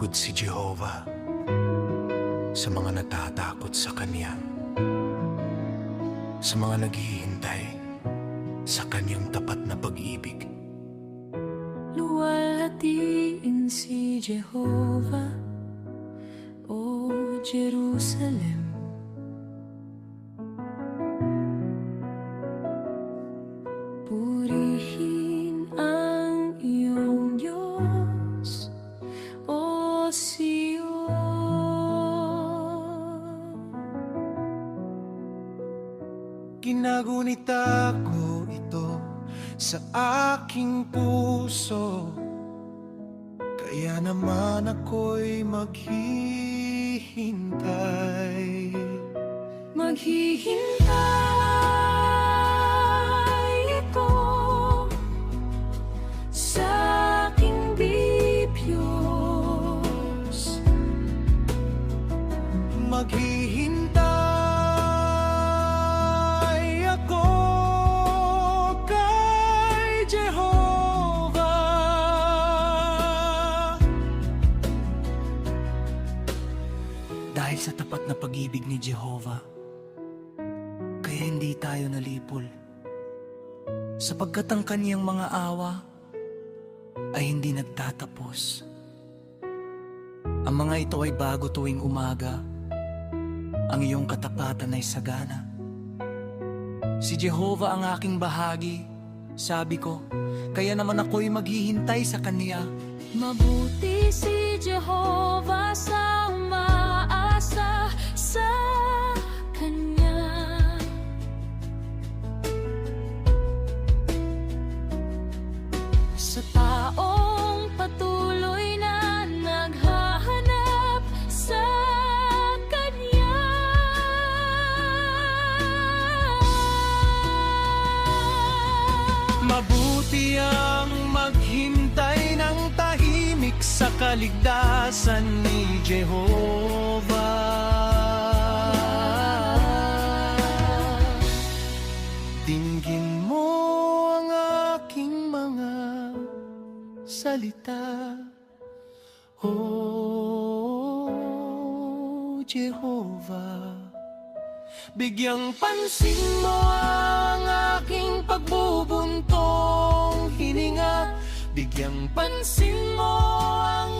Lingkod si Jehovah sa mga natatakot sa Kanya, sa mga naghihintay sa Kanyang tapat na pag-ibig. Luwalhatiin si Jehovah, O Jerusalem. Purihin ang iyong Diyos, O Sion. Ginagunita ko ito sa aking puso, kaya naman ako'y maghihintay. Maghihintay ako sa aking Diyos. Maghihintay ako kay Jehovah. Dahil sa tapat na pag-ibig ni Jehovah, kaya hindi tayo nalipol, sapagkat ang kaniyang mga awa ay hindi nagtatapos. Ang mga ito ay bago tuwing umaga, ang iyong katapatan ay sagana. Si Jehovah ang aking bahagi, sabi ko, kaya naman ako'y maghihintay sa Kanya. Mabuti si Jehovah sa umaasa sa Kanya. Sa taong patuloy na naghahanap sa Kanya. Mabuti ang maghintay ng tahimik sa kaligtasan ni Jehovah. Dinggin mo ang aking mga salita, O Jehovah. Bigyang pansin mo ang aking pagbubuntong hininga. Bigyang pansin mo ang